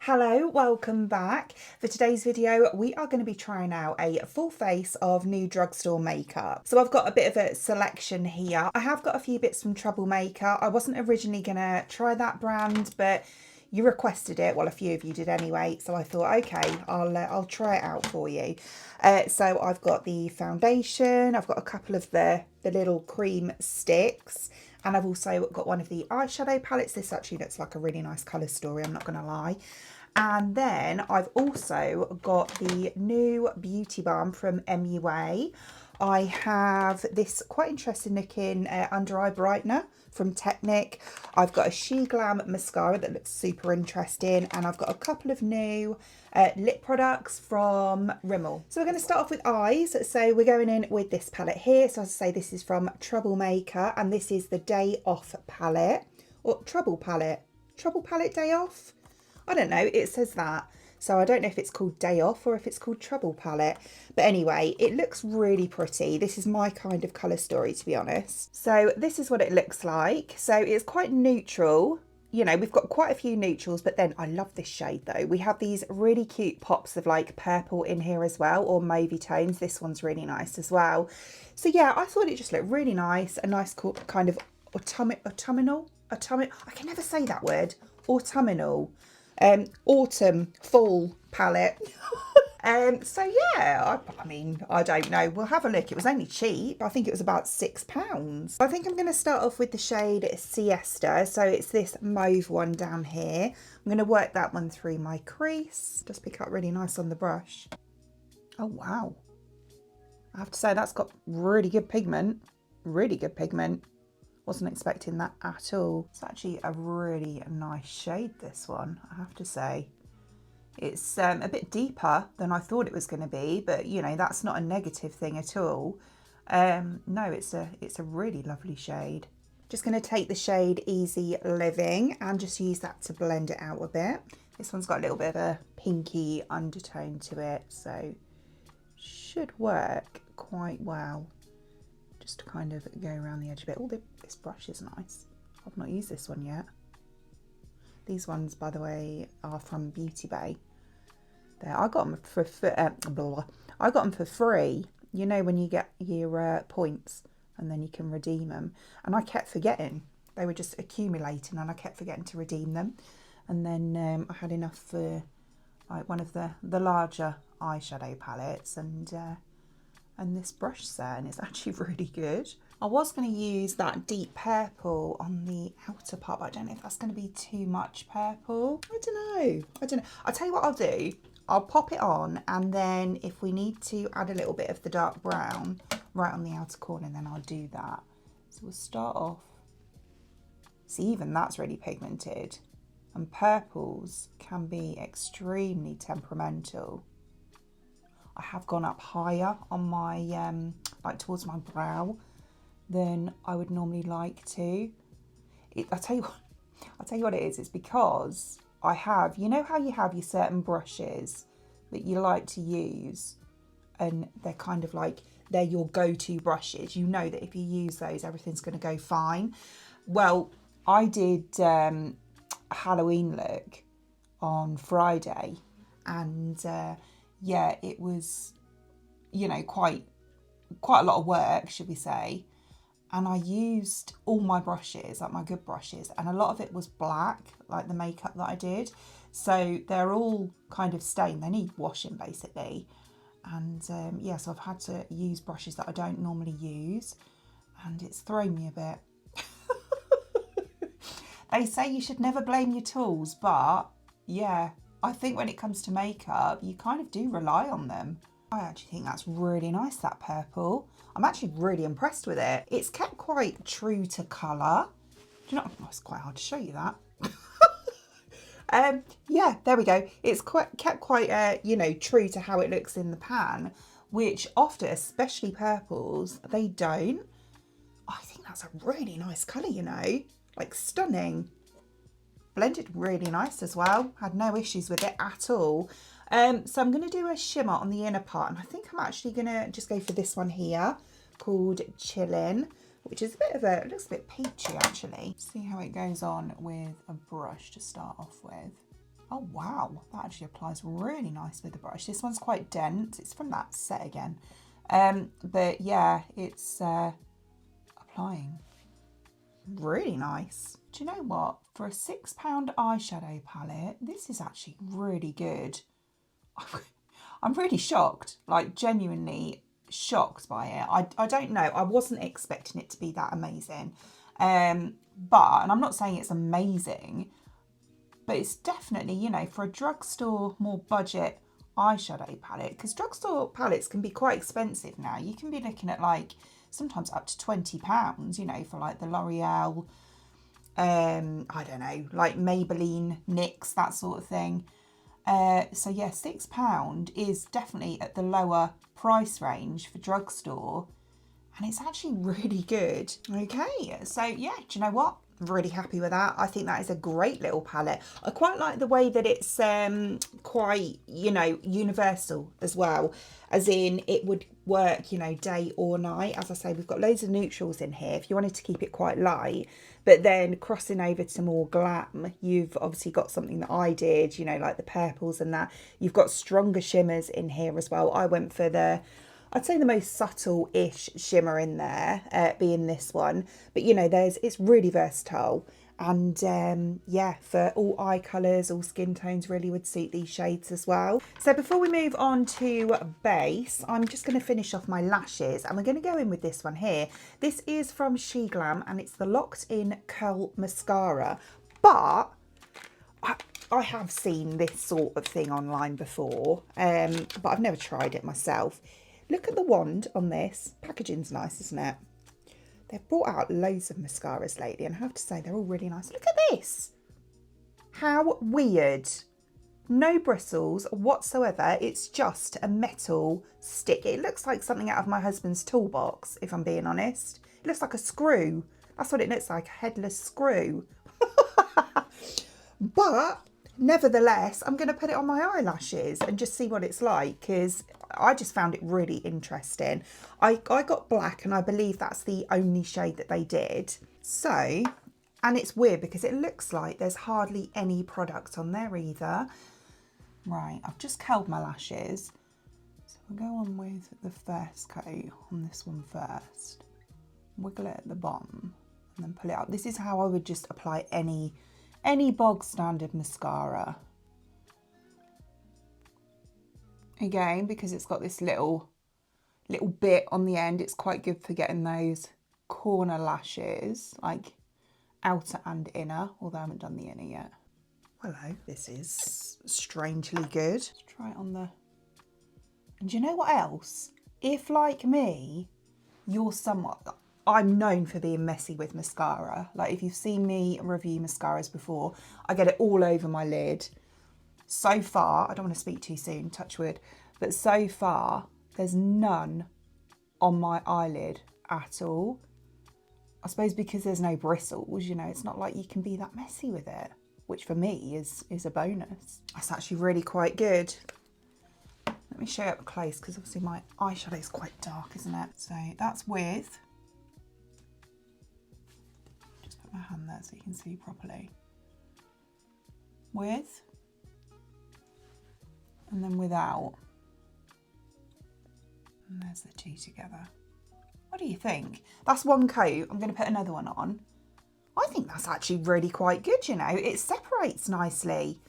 Hello, welcome back. For today's video, we are going to be trying out a full face of new Drugstore makeup. So I've got a bit of a selection here. I have got a few bits from Troublemaker. I wasn't originally going to try that brand, but you requested it. Well, a few of you did anyway. So I thought, okay, I'll try it out for you. So I've got the foundation. I've got a couple of the little cream sticks. And I've also got one of the eyeshadow palettes. This actually looks like a really nice colour story, I'm not going to lie. And then I've also got the new Beauty Balm from MUA. I have this quite interesting looking under eye brightener from Technic. I've got a Sheglam mascara that looks super interesting, and I've got a couple of new lip products from Rimmel. So we're going to start off with eyes. So we're going in with this palette here. So as I say, this is from Troublemaker, and this is the Day Off palette, or Trouble palette Day Off. I don't know, it says that. So I don't know if it's called Day Off or if it's called Trouble palette. But anyway, it looks really pretty. This is my kind of colour story, to be honest. So this is what it looks like. So it's quite neutral. You know, we've got quite a few neutrals, but then I love this shade though. We have these really cute pops of like purple in here as well, or mauvey tones. This one's really nice as well. So yeah, I thought it just looked really nice. A nice kind of autumnal. I can never say that word. Autumnal. Autumn, fall palette. So yeah, I mean, I don't know. We'll have a look. It was only cheap. I think it was about £6. I think I'm going to start off with the shade Siesta. So it's this mauve one down here. I'm going to work that one through my crease. Just pick up really nice on the brush. Oh, wow. I have to say that's got really good pigment. Really good pigment. Wasn't expecting that at all. It's actually a really nice shade, this one, I have to say. It's a bit deeper than I thought it was going to be, but you know, that's not a negative thing at all. No, it's a really lovely shade. Just going to take the shade Easy Living and just use that to blend it out a bit. This one's got a little bit of a pinky undertone to it, so should work quite well. Just to kind of go around the edge a bit. Oh, this brush is nice. I've not used this one yet. These ones, by the way, are from Beauty Bay. There, I got them for I got them for free. You know, when you get your points and then you can redeem them. And I kept forgetting. They were just accumulating, and I kept forgetting to redeem them. And then I had enough for like one of the larger eyeshadow palettes, and this brush set, and it's actually really good. I was going to use that deep purple on the outer part, but I don't know if that's going to be too much purple. I don't know. I'll tell you what I'll do. I'll pop it on, and then if we need to add a little bit of the dark brown right on the outer corner, then I'll do that. So we'll start off. See, even that's really pigmented. And purples can be extremely temperamental. I have gone up higher on my, like towards my brow than I would normally like to. I'll tell you what it is. It's because I have, you know how you have your certain brushes that you like to use, and they're kind of like, they're your go-to brushes. You know that if you use those, everything's going to go fine. Well, I did a Halloween look on Friday, and yeah, it was, you know, quite a lot of work, should we say. And I used all my brushes, like my good brushes, and a lot of it was black, like the makeup that I did. So they're all kind of stained. They need washing, basically. And yeah, so I've had to use brushes that I don't normally use, and it's thrown me a bit. They say you should never blame your tools, but yeah, I think when it comes to makeup, you kind of do rely on them. I actually think that's really nice, that purple. I'm actually really impressed with it. It's kept quite true to colour. Do you know, oh, it's quite hard to show you that. Yeah, there we go. It's kept quite, you know, true to how it looks in the pan, which often, especially purples, they don't. I think that's a really nice colour, you know, like stunning. Blended really nice as well. Had no issues with it at all. So I'm going to do a shimmer on the inner part, and I think I'm actually going to just go for this one here called Chillin', which is a bit of a, it looks a bit peachy actually. See how it goes on with a brush to start off with. Oh wow, that actually applies really nice with the brush. This one's quite dense. It's from that set again. But yeah, it's applying really nice. Do you know what? For a £6 eyeshadow palette, this is actually really good. I'm really shocked, like genuinely shocked by it. I don't know. I wasn't expecting it to be that amazing. And I'm not saying it's amazing, but it's definitely, you know, for a drugstore, more budget eyeshadow palette, because drugstore palettes can be quite expensive now. You can be looking at like sometimes up to £20, you know, for like the L'Oreal, I don't know, like Maybelline, NYX, that sort of thing. So yeah, £6 is definitely at the lower price range for drugstore, and it's actually really good. Okay, so yeah, do you know what? Really happy with that. I think that is a great little palette. I quite like the way that it's quite, you know, universal as well, as in it would work, you know, day or night. As I say, we've got loads of neutrals in here if you wanted to keep it quite light, but then crossing over to more glam, you've obviously got something that I did, you know, like the purples and that. You've got stronger shimmers in here as well. I went for I'd say the most subtle-ish shimmer in there, being this one. But, you know, it's really versatile. And, yeah, for all eye colours, all skin tones really would suit these shades as well. So before we move on to base, I'm just going to finish off my lashes. And we're going to go in with this one here. This is from Sheglam, and it's the Locked In Curl Mascara. But I have seen this sort of thing online before, but I've never tried it myself. Look at the wand on this. Packaging's nice, isn't it? They've brought out loads of mascaras lately, and I have to say they're all really nice. Look at this. How weird. No bristles whatsoever. It's just a metal stick. It looks like something out of my husband's toolbox, if I'm being honest. It looks like a screw. That's what it looks like, a headless screw. But nevertheless, I'm going to put it on my eyelashes and just see what it's like, because I just found it really interesting. I got black, and I believe that's the only shade that they did. So, and it's weird because it looks like there's hardly any product on there either. Right, I've just curled my lashes. So we'll go on with the first coat on this one first. Wiggle it at the bottom and then pull it up. This is how I would just apply any bog standard mascara. Again, because it's got this little bit on the end, it's quite good for getting those corner lashes, like outer and inner, although I haven't done the inner yet. Hello, this is strangely good. Let's try it on the... And do you know what else? If, like me, you're somewhat... I'm known for being messy with mascara. Like, if you've seen me review mascaras before, I get it all over my lid. So far, I don't want to speak too soon, touch wood, but so far, there's none on my eyelid at all. I suppose because there's no bristles, you know, it's not like you can be that messy with it, which for me is a bonus. That's actually really quite good. Let me show you up close, because obviously my eyeshadow is quite dark, isn't it? So that's with... Just put my hand there so you can see properly. With... and then without. And there's the two together. What do you think? That's one coat. I'm going to put another one on. I think that's actually really quite good, you know. It separates nicely.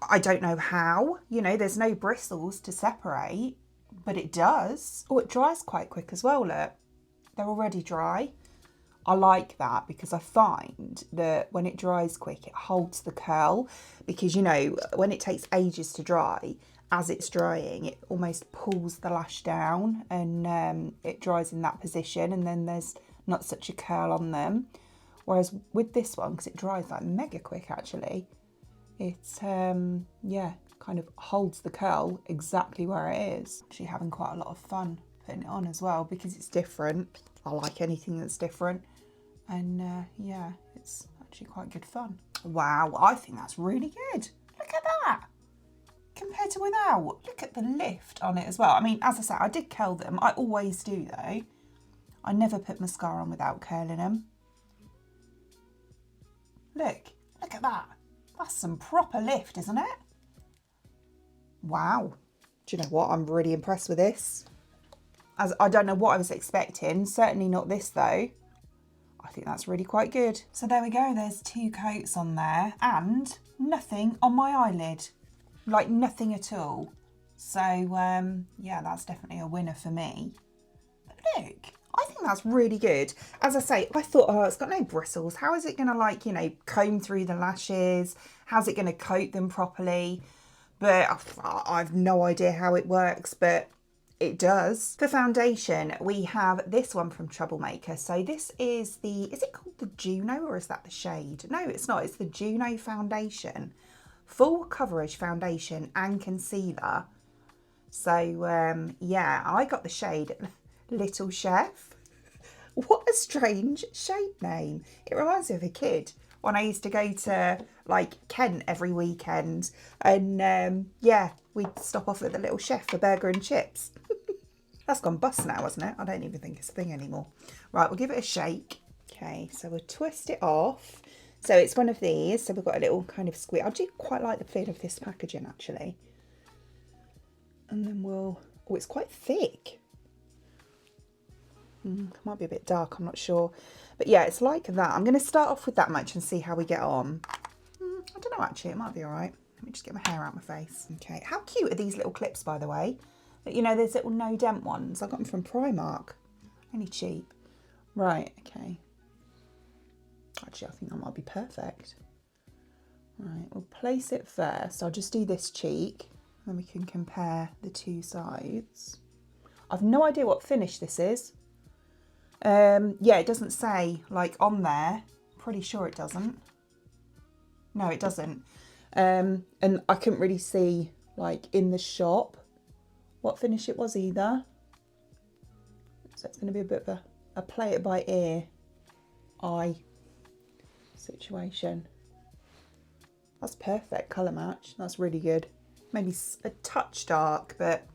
I don't know how. You know, there's no bristles to separate, but it does. Oh, it dries quite quick as well, look. They're already dry. I like that because I find that when it dries quick, it holds the curl, because, you know, when it takes ages to dry, as it's drying, it almost pulls the lash down, and it dries in that position, and then there's not such a curl on them. Whereas with this one, because it dries like mega quick actually, it's, yeah, kind of holds the curl exactly where it is. Actually having quite a lot of fun putting it on as well, because it's different. I like anything that's different. And yeah, it's actually quite good fun. Wow, I think that's really good. Look at that. Compared to without. Look at the lift on it as well. I mean, as I said, I did curl them. I always do though. I never put mascara on without curling them. Look at that. That's some proper lift, isn't it? Wow. Do you know what? I'm really impressed with this. As I don't know what I was expecting. Certainly not this though. I think that's really quite good. So there we go. There's 2 coats on there and nothing on my eyelid. Like nothing at all. So yeah, that's definitely a winner for me. But look, I think that's really good. As I say, I thought, oh, it's got no bristles. How is it going to, like, you know, comb through the lashes? How's it going to coat them properly? But I've no idea how it works, but it does. For foundation, we have this one from Troublemaker. So this is it called the Juno, or is that the shade? No, it's not. It's the Juno foundation. Full coverage foundation and concealer. So yeah, I got the shade Little Chef. What a strange shade name. It reminds me of a kid when I used to go to like Kent every weekend, and yeah, we'd stop off at the Little Chef for burger and chips. That's gone bust now, hasn't it? I don't even think it's a thing anymore. Right, we'll give it a shake. Okay, so we'll twist it off. So it's one of these. So we've got a little kind of squeeze. I do quite like the feel of this packaging actually. And then we'll, oh, it's quite thick. Might be a bit dark, I'm not sure. But yeah, it's like that. I'm going to start off with that much and see how we get on. I don't know actually, it might be all right. Let me just get my hair out my face. Okay, how cute are these little clips, by the way? But you know, there's little no dent ones. I got them from Primark. Only cheap. Right, okay. Actually, I think that might be perfect. Right, we'll place it first. I'll just do this cheek. Then we can compare the 2 sides. I've no idea what finish this is. Yeah, it doesn't say like on there. Pretty sure it doesn't. No, it doesn't. And I couldn't really see like in the shop what finish it was either. So it's going to be a bit of a play it by ear eye situation. That's perfect colour match. That's really good. Maybe a touch dark, but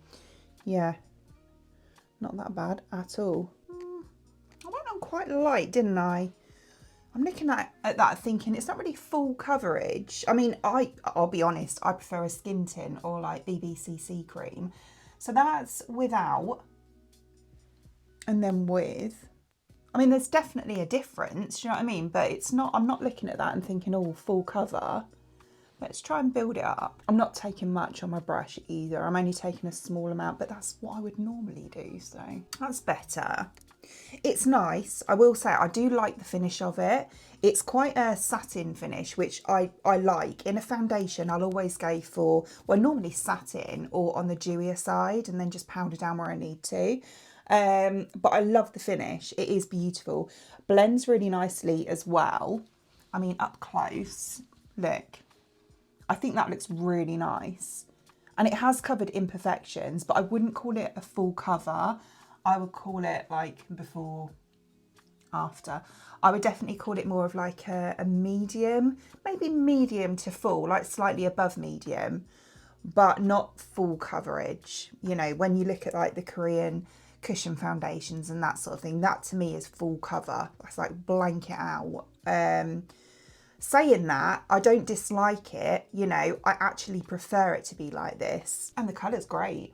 yeah, not that bad at all. I went on quite light, didn't I? I'm looking at that thinking it's not really full coverage. I mean, I'll be honest, I prefer a skin tint or like BBCC cream. So that's without and then with. I mean, there's definitely a difference, do you know what I mean? But it's not, I'm not looking at that and thinking, oh, full cover. Let's try and build it up. I'm not taking much on my brush either. I'm only taking a small amount, but that's what I would normally do. So that's better. It's nice. I will say I do like the finish of it. It's quite a satin finish, which I like. In a foundation, I'll always go for, well, normally satin or on the dewier side and then just powder down where I need to. But I love the finish. It is beautiful. Blends really nicely as well. I mean, up close, look. I think that looks really nice. And it has covered imperfections, but I wouldn't call it a full cover. I would call it like before, after. I would definitely call it more of like a medium, maybe medium to full, like slightly above medium, but not full coverage. You know, when you look at like the Korean cushion foundations and that sort of thing, that to me is full cover. That's like blanket out. Saying that, I don't dislike it, you know, I actually prefer it to be like this. And the colour's great.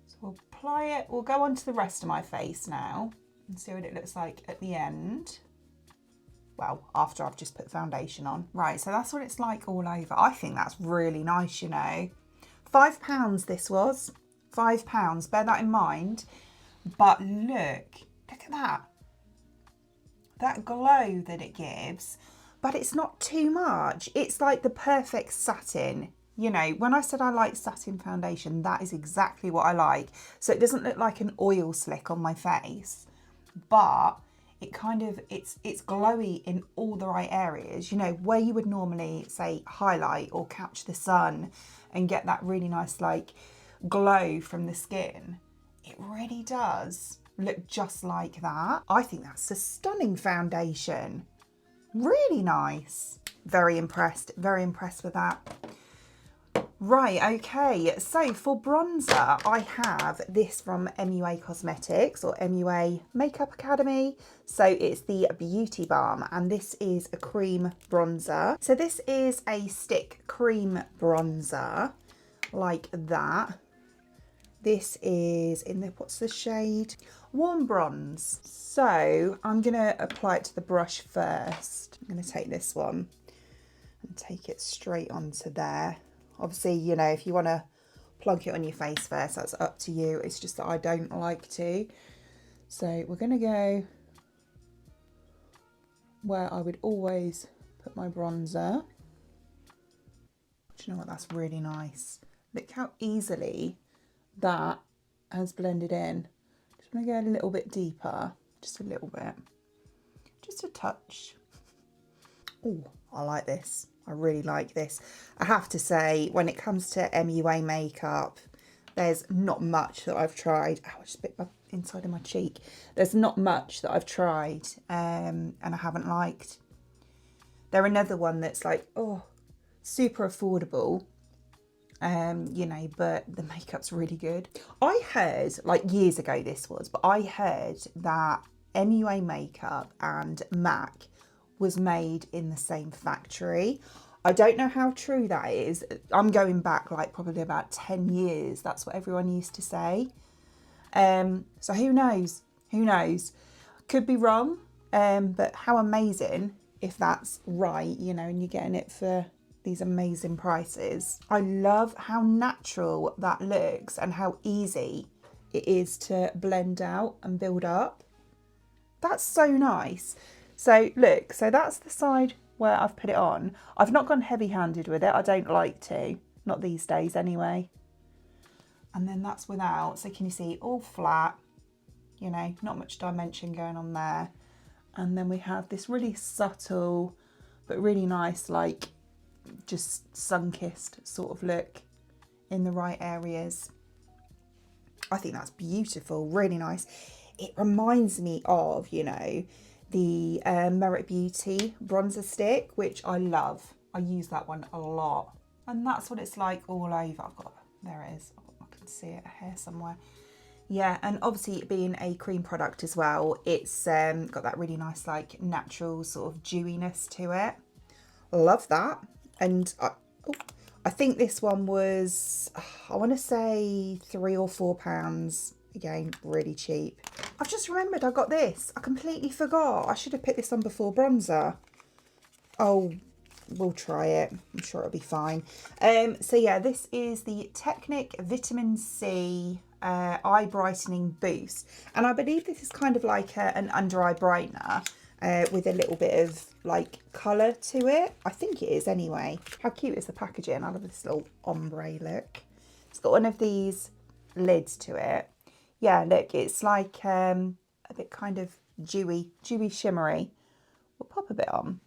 So we'll apply it, we'll go on to the rest of my face now and see what it looks like at the end. Well, after I've just put foundation on. Right, so that's what it's like all over. I think that's really nice, you know. £5 this was, £5, bear that in mind. But look at that. That glow that it gives. But it's not too much. It's like the perfect satin. You know, when I said I like satin foundation, that is exactly what I like. So it doesn't look like an oil slick on my face, but it kind of, it's glowy in all the right areas. You know, where you would normally say highlight or catch the sun and get that really nice like glow from the skin. It really does look just like that. I think that's a stunning foundation. Really nice. Very impressed with that. Right, okay, so for bronzer, I have this from MUA Cosmetics or MUA Makeup Academy. So it's the Beauty Balm, and this is a cream bronzer. So this is a stick cream bronzer, like that. This is in the, what's the shade? Warm Bronze. So I'm gonna apply it to the brush first. I'm gonna take this one and take it straight onto there. Obviously, you know, if you want to plonk it on your face first, that's up to you. It's just that I don't like to. So we're going to go where I would always put my bronzer. Do you know what? That's really nice. Look how easily that has blended in. Just want to go a little bit deeper, just a little bit, just a touch. Oh, I like this. I really like this. I have to say, when it comes to MUA makeup, there's not much that I've tried. Oh, I just bit my inside of my cheek. There's not much that I've tried and I haven't liked. They're another one that's like, oh, super affordable, you know, but the makeup's really good. I heard, like years ago this was, but I heard that MUA makeup and MAC was made in the same factory. I don't know how true that is. I'm going back like probably about 10 years. That's what everyone used to say. So who knows? Who knows? Could be wrong, but how amazing if that's right, you know, and you're getting it for these amazing prices. I love how natural that looks and how easy it is to blend out and build up. That's so nice. So look, so that's the side where I've put it on. I've not gone heavy-handed with it. I don't like to, not these days anyway. And then that's without, so can you see, all flat, you know, not much dimension going on there. And then we have this really subtle, but really nice, like just sun-kissed sort of look in the right areas. I think that's beautiful, really nice. It reminds me of, you know, the Merit Beauty bronzer stick, which I love. I use that one a lot. And that's what it's like all over. I've got, there it is. I can see it here somewhere. Yeah, and obviously it being a cream product as well, it's got that really nice, like, natural sort of dewiness to it. Love that. And I think this one was, I want to say £3 or £4. Again, really cheap. I've just remembered I got this. I completely forgot. I should have picked this on before bronzer. Oh, we'll try it. I'm sure it'll be fine. So yeah, this is the Technic Vitamin C Eye Brightening Boost. And I believe this is kind of like an under eye brightener with a little bit of like colour to it. I think it is anyway. How cute is the packaging? I love this little ombre look. It's got one of these lids to it. Yeah, look, it's like a bit kind of dewy, shimmery. We'll pop a bit on.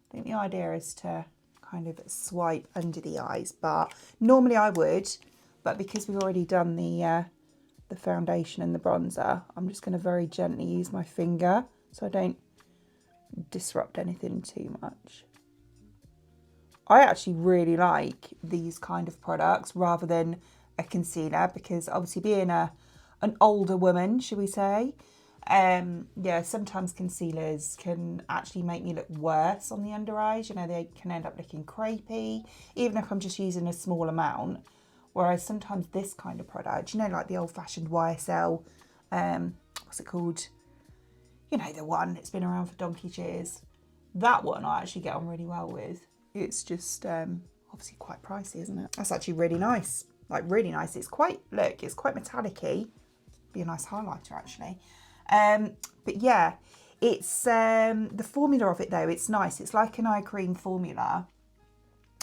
I think the idea is to kind of swipe under the eyes, but normally I would, but because we've already done the foundation and the bronzer, I'm just going to very gently use my finger so I don't disrupt anything too much. I actually really like these kind of products rather than a concealer, because obviously being an older woman, should we say, yeah, sometimes concealers can actually make me look worse on the under eyes. You know, they can end up looking crepey, even if I'm just using a small amount. Whereas sometimes this kind of product, you know, like the old-fashioned YSL, what's it called? You know, the one that's been around for donkey's years. That one I actually get on really well with. It's just obviously quite pricey, isn't it? That's actually really nice. Like really nice. It's quite, look, it's quite metallic-y. Be a nice highlighter actually. But yeah, it's the formula of it though, it's nice. It's like an eye cream formula,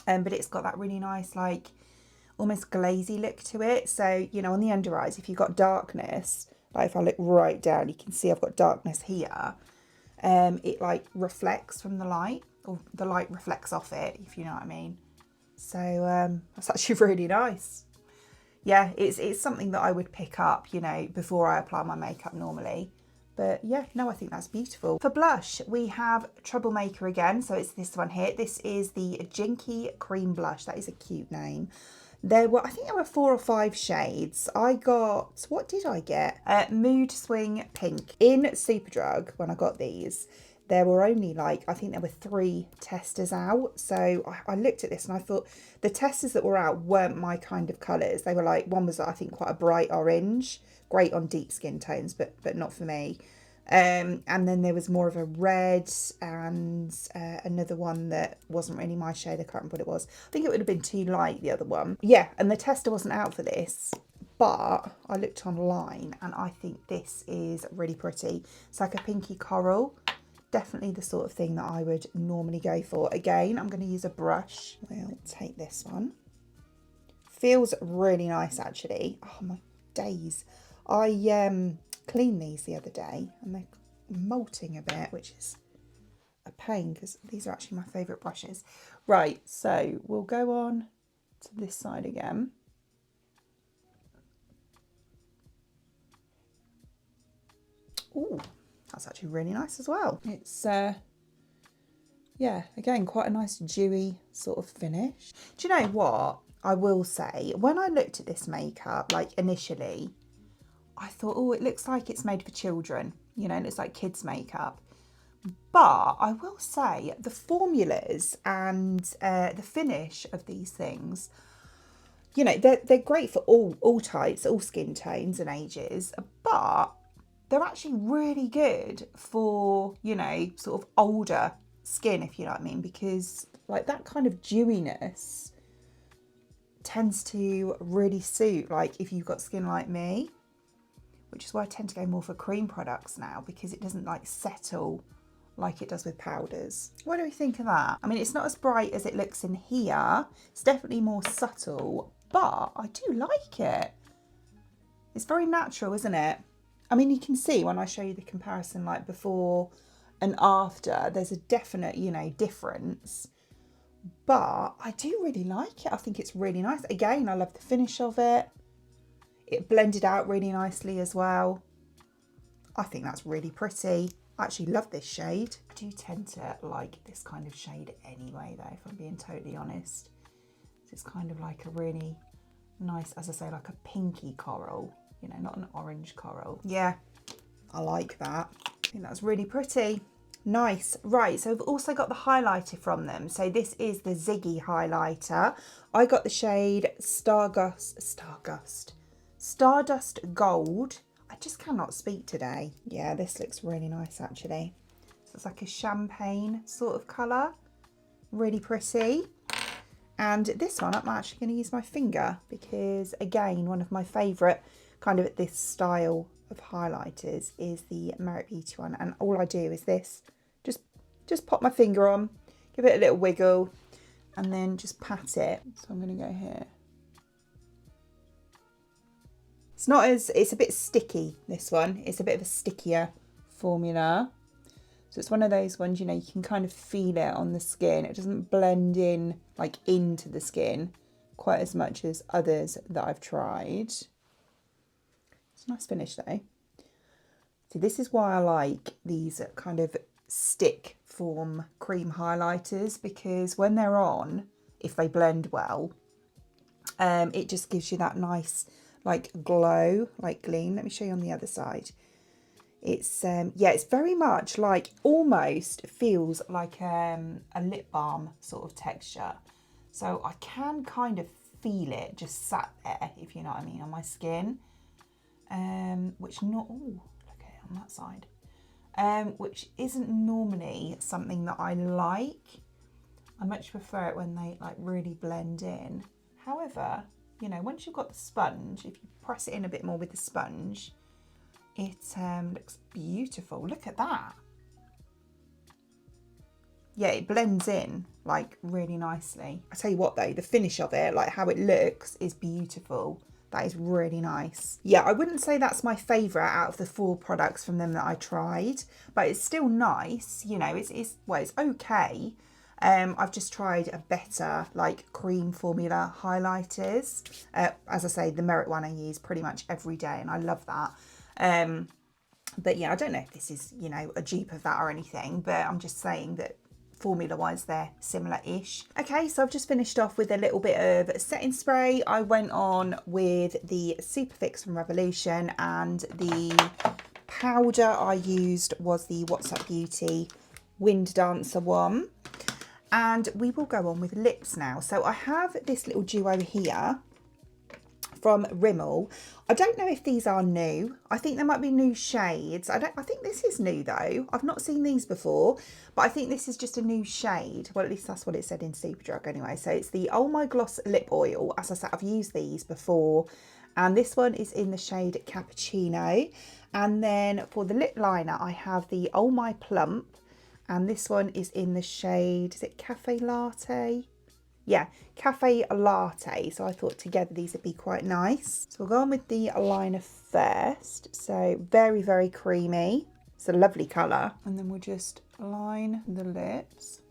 but it's got that really nice, like almost glazy look to it. So, you know, on the under eyes, if you've got darkness, like if I look right down, you can see I've got darkness here. It like reflects from the light, or the light reflects off it, if you know what I mean. So that's actually really nice. Yeah, it's something that I would pick up, you know, before I apply my makeup normally. But yeah, no, I think that's beautiful. For blush, we have Troublemaker again. So it's this one here. This is the Jinkie Cream Blush. That is a cute name. I think there were 4 or 5 shades. I got, what did I get? Mood Swing Pink. In Superdrug, when I got these, there were only like, I think there were 3 testers out. So I looked at this and I thought the testers that were out weren't my kind of colours. They were like, one was I think quite a bright orange, great on deep skin tones, but not for me. And then there was more of a red and another one that wasn't really my shade. I can't remember what it was. I think it would have been too light, the other one. Yeah, and the tester wasn't out for this, but I looked online and I think this is really pretty. It's like a pinky coral. Definitely the sort of thing that I would normally go for. Again, I'm going to use a brush. We'll take this one. Feels really nice, actually. Oh, my days. I cleaned these the other day and they're molting a bit, which is a pain because these are actually my favourite brushes. Right, so we'll go on to this side again. Ooh, that's actually really nice as well. It's, yeah, again, quite a nice dewy sort of finish. Do you know what? I will say, when I looked at this makeup, like initially, I thought, oh, it looks like it's made for children. You know, it looks like kids' makeup. But I will say the formulas and the finish of these things, you know, they're great for all types, all skin tones and ages. But they're actually really good for, you know, sort of older skin, if you know what I mean, because like that kind of dewiness tends to really suit, like if you've got skin like me, which is why I tend to go more for cream products now, because it doesn't like settle like it does with powders. What do we think of that? I mean, it's not as bright as it looks in here. It's definitely more subtle, but I do like it. It's very natural, isn't it? I mean, you can see when I show you the comparison, like before and after, there's a definite, you know, difference. But I do really like it. I think it's really nice. Again, I love the finish of it. It blended out really nicely as well. I think that's really pretty. I actually love this shade. I do tend to like this kind of shade anyway, though, if I'm being totally honest. It's kind of like a really nice, as I say, like a pinky coral, you know, not an orange coral. Yeah, I like that. I think that's really pretty. Nice. Right, so I've also got the highlighter from them. So this is the Ziggy highlighter. I got the shade Stardust Gold. I just cannot speak today. Yeah, this looks really nice actually. So it's like a champagne sort of colour. Really pretty. And this one, I'm actually going to use my finger because, again, one of my favourite kind of this style of highlighters is the Merit Beauty one. And all I do is this. Just pop my finger on, give it a little wiggle, and then just pat it. So I'm going to go here. It's a bit sticky, this one. It's a bit of a stickier formula. So it's one of those ones, you know, you can kind of feel it on the skin. It doesn't blend in, like, into the skin quite as much as others that I've tried. It's a nice finish, though. See, this is why I like these kind of stick form cream highlighters, because when they're on, if they blend well, it just gives you that nice, like, glow, like gleam. Let me show you on the other side. It's yeah, it's very much like, almost feels like a lip balm sort of texture. So I can kind of feel it just sat there, if you know what I mean, on my skin. Which not, oh, look at it on that side. Which isn't normally something that I like. I much prefer it when they like really blend in. However, you know, once you've got the sponge, if you press it in a bit more with the sponge, it looks beautiful. Look at that. Yeah, it blends in like really nicely. I tell you what though, the finish of it, like how it looks, is beautiful. That is really nice. Yeah, I wouldn't say that's my favourite out of the 4 products from them that I tried, but it's still nice. You know, it's okay. I've just tried a better like cream formula highlighters. As I say, the Merit one I use pretty much every day and I love that. But yeah, I don't know if this is, you know, a dupe of that or anything, but I'm just saying that formula wise they're similar-ish. Okay, so I've just finished off with a little bit of setting spray. I went on with the Super Fix from Revolution, and the powder I used was the What's Up Beauty Wind Dancer one. And we will go on with lips now. So I have this little duo here from Rimmel. I don't know if these are new. I think there might be new shades. I think this is new though. I've not seen these before, but I think this is just a new shade. Well, at least that's what it said in Superdrug anyway. So it's the Oh My Gloss Lip Oil. As I said, I've used these before, and this one is in the shade Cappuccino. And then for the lip liner, I have the Oh My Plump, and this one is in the shade, is it Cafe Latte? Yeah, Cafe Latte. So I thought together these would be quite nice. So we'll go on with the liner first. So very, very creamy. It's a lovely colour. And then we'll just line the lips.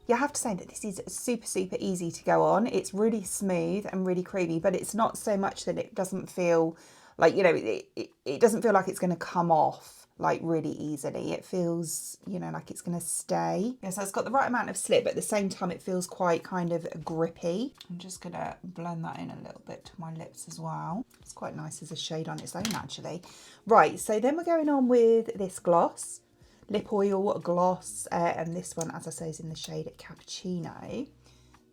Yeah, I have to say that this is super, super easy to go on. It's really smooth and really creamy, but it's not so much that it doesn't feel like, you know, it doesn't feel like it's going to come off like really easily. It feels, you know, like it's going to stay. Yeah, so it's got the right amount of slip, but at the same time it feels quite kind of grippy. I'm just going to blend that in a little bit to my lips as well. It's quite nice as a shade on its own actually. Right, so then we're going on with this gloss, lip oil gloss, and this one, as I say, is in the shade Cappuccino.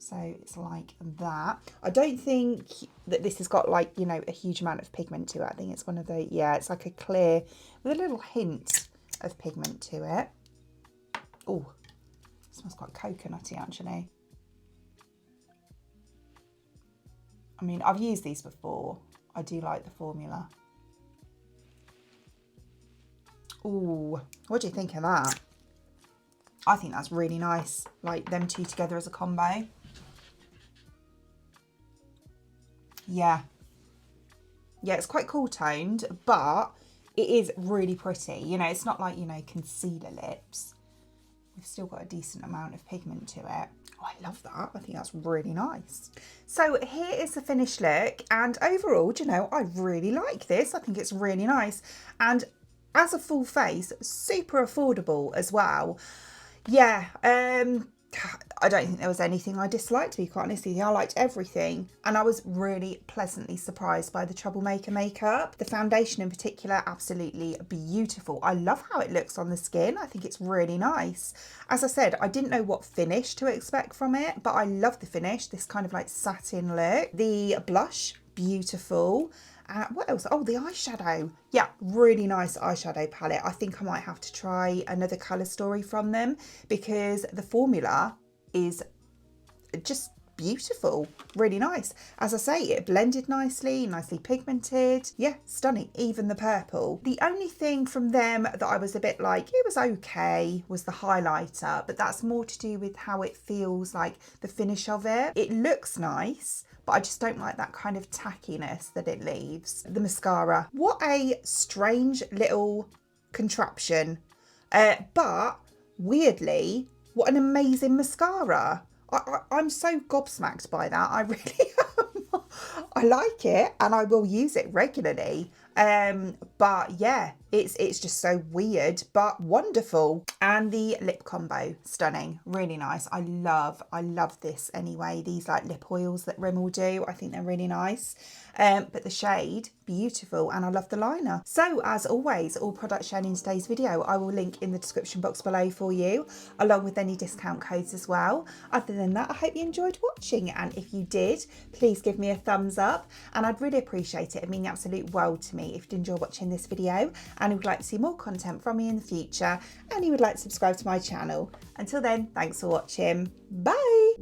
So it's like that. I don't think that this has got like, you know, a huge amount of pigment to it. I think it's one of the, yeah, it's like a clear with a little hint of pigment to it. Oh, smells quite coconutty actually. I mean, I've used these before. I do like the formula. Oh, what do you think of that? I think that's really nice. Like them two together as a combo. Yeah, it's quite cool toned, but it is really pretty. You know, it's not like, you know, concealer lips. We've still got a decent amount of pigment to it. Oh, I love that. I think that's really nice. So here is the finished look, and overall, do you know, I really like this. I think it's really nice, and as a full face, super affordable as well. Yeah, I don't think there was anything I disliked, to be quite honest with you. I liked everything, and I was really pleasantly surprised by the Troublemaker makeup. The foundation in particular, absolutely beautiful. I love how it looks on the skin. I think it's really nice. As I said, I didn't know what finish to expect from it, but I love the finish, this kind of like satin look. The blush, beautiful. What else? Oh, the eyeshadow. Yeah, really nice eyeshadow palette. I think I might have to try another colour story from them, because the formula is just beautiful, really nice. As I say, it blended nicely pigmented. Yeah, stunning. Even the purple. The only thing from them that I was a bit like, it was okay, was the highlighter, but that's more to do with how it feels, like the finish of it. It looks nice, but I just don't like that kind of tackiness that it leaves. The mascara, what a strange little contraption, but weirdly, what an amazing mascara. I'm so gobsmacked by that. I really am. I like it and I will use it regularly. But yeah, it's just so weird but wonderful. And the lip combo, stunning, really nice. I love this anyway. These like lip oils that Rimmel do, I think they're really nice. But the shade, beautiful, and I love the liner. So as always, all products shown in today's video I will link in the description box below for you, along with any discount codes as well. Other than that, I hope you enjoyed watching, and if you did, please give me a thumbs up, and I'd really appreciate it. It'd mean the absolute world to me if you enjoy watching this video and you would like to see more content from me in the future, and you would like to subscribe to my channel. Until then, thanks for watching. Bye.